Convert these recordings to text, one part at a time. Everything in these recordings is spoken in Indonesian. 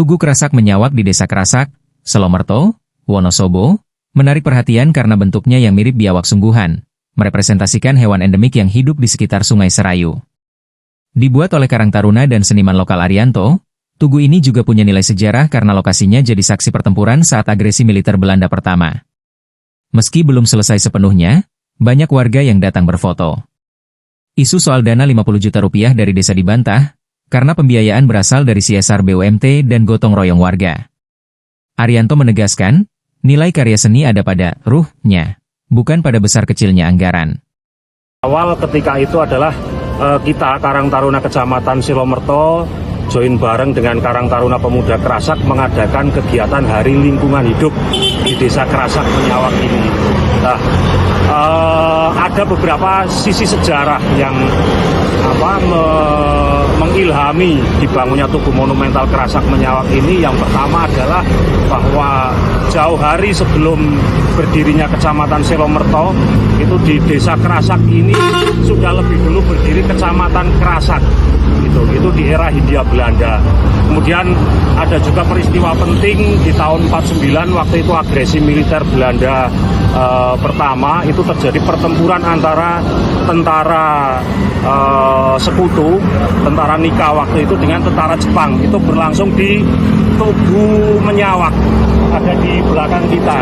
Tugu Krasak Menyawak di Desa Krasak, Selomerto, Wonosobo, menarik perhatian karena bentuknya yang mirip biawak sungguhan, merepresentasikan hewan endemik yang hidup di sekitar Sungai Serayu. Dibuat oleh Karang Taruna dan seniman lokal Arianto, tugu ini juga punya nilai sejarah karena lokasinya jadi saksi pertempuran saat agresi militer Belanda pertama. Meski belum selesai sepenuhnya, banyak warga yang datang berfoto. Isu soal dana 50 juta rupiah dari desa dibantah, karena pembiayaan berasal dari CSR BUMT dan gotong royong warga. Arianto menegaskan, nilai karya seni ada pada ruhnya, bukan pada besar kecilnya anggaran. Awal ketika itu adalah kita Karang Taruna Kecamatan Selomerto join bareng dengan Karang Taruna Pemuda Krasak mengadakan kegiatan Hari Lingkungan Hidup di Desa Krasak Menyawak ini. Nah, ada beberapa sisi sejarah yang mengilhami dibangunnya Tugu Monumental Krasak Menyawak ini. Yang pertama adalah bahwa jauh hari sebelum berdirinya Kecamatan Selomerto, itu di Desa Krasak ini sudah lebih dulu berdiri Kecamatan Krasak. Itu di era Hindia Belanda. Kemudian ada juga peristiwa penting di tahun 49 waktu itu agresi militer Belanda pertama, itu terjadi pertempuran antara tentara sekutu, tentara Nika waktu itu dengan tentara Jepang. Itu berlangsung di Tugu Menyawak, ada di belakang kita,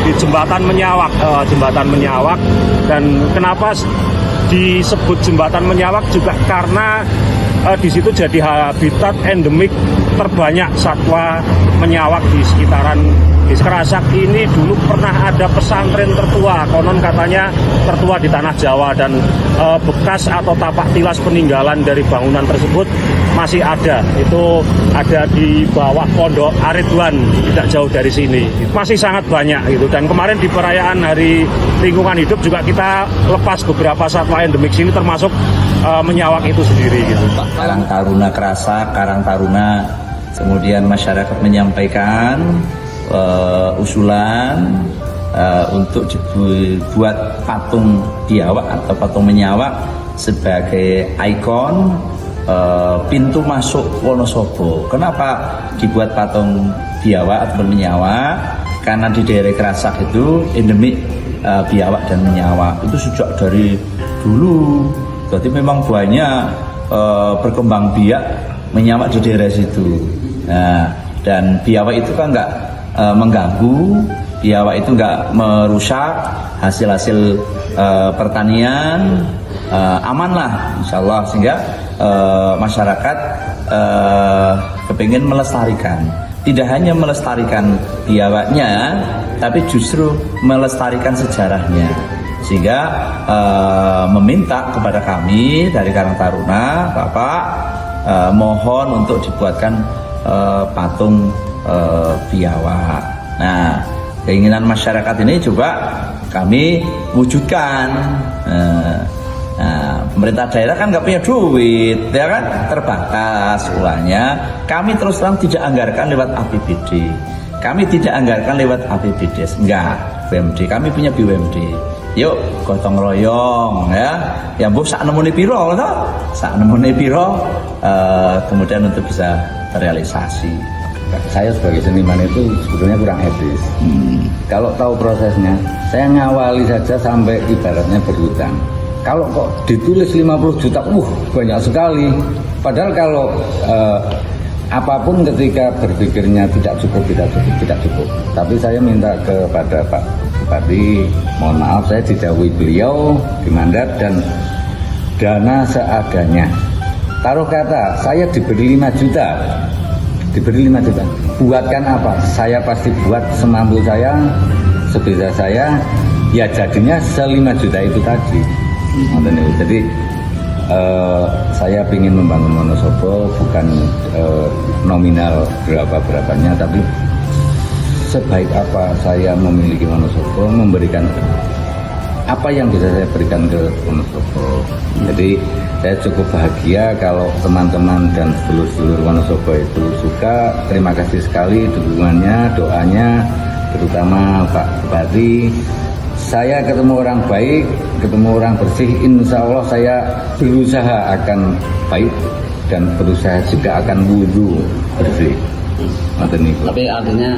di Jembatan Menyawak. Dan kenapa disebut Jembatan Menyawak juga karena di situ jadi habitat endemik terbanyak satwa menyawak di sekitaran Desa Krasak ini. Dulu pernah ada pesantren tertua, konon katanya tertua di tanah Jawa, dan bekas atau tapak tilas peninggalan dari bangunan tersebut masih ada. Itu ada di bawah Pondok Aridwan, tidak jauh dari sini. Masih sangat banyak gitu. Dan kemarin di perayaan Hari Lingkungan Hidup juga kita lepas beberapa satwa endemik sini, termasuk menyawak itu sendiri gitu. Karang Taruna Krasak, Karang Taruna, kemudian masyarakat menyampaikan usulan untuk dibuat patung biawak atau patung menyawak sebagai ikon pintu masuk Wonosobo. Kenapa dibuat patung biawak atau menyawak? Karena di daerah Krasak itu endemik biawak dan menyawak itu sejak dari dulu. Jadi memang banyak berkembang biak menyawak di daerah situ. Nah, dan biawak itu kan nggak mengganggu, biawak itu nggak merusak hasil-hasil pertanian, aman lah insya Allah, sehingga masyarakat kepingin melestarikan. Tidak hanya melestarikan biawaknya, tapi justru melestarikan sejarahnya. Sehingga meminta kepada kami dari Karang Taruna, Bapak, mohon untuk dibuatkan patung biawak. Nah, keinginan masyarakat ini juga kami wujudkan. Nah, pemerintah daerah kan nggak punya duit, ya kan, terbatas uangnya. Kami terus terang tidak anggarkan lewat APBD. Kami tidak anggarkan lewat APBD, enggak. BUMD, kami punya BUMD. Yuk gotong royong ya, yang bu sak nemune piro toh, sak nemune piro, kemudian untuk bisa terrealisasi. Saya sebagai seniman itu sebetulnya kurang etis. Kalau tahu prosesnya, saya ngawali saja sampai ibaratnya berhutang. Kalau kok ditulis 50 juta, banyak sekali. Padahal kalau apapun ketika berpikirnya tidak cukup. Tapi saya minta kepada Pak Bupati, mohon maaf saya didhawuhi beliau di mandat dan dana seadanya. Taruh kata saya diberi 5 juta. Buatkan apa? Saya pasti buat semampu saya, sebisa saya, ya jadinya se-5 juta itu tadi. Jadi saya ingin membangun Wonosobo bukan nominal berapanya, tapi sebaik apa saya memiliki Wonosobo, memberikan apa yang bisa saya berikan ke Wonosobo. Jadi saya cukup bahagia kalau teman-teman dan sedulur-sedulur Wonosobo itu suka. Terima kasih sekali dukungannya, doanya, terutama Pak Bupati. Saya ketemu orang baik, ketemu orang bersih, insya Allah saya berusaha akan baik dan berusaha juga akan wudhu bersih. Ngoten niku. Tapi artinya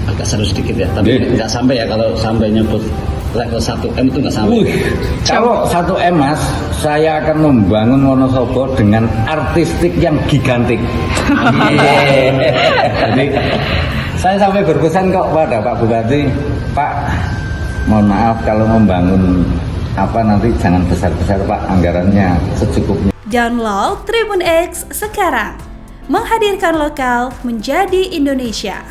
agak seru sedikit ya. Tapi nggak sampai ya, kalau sampai nyebut level 1M itu nggak sampai. Kalau 1M Mas, saya akan membangun Wonosobo dengan artistik yang gigantik. Jadi saya sampai berpesan kok pada Pak Bupati, Pak, mohon maaf kalau membangun nanti jangan besar-besar Pak, anggarannya secukupnya. Download Tribun X sekarang, menghadirkan lokal menjadi Indonesia.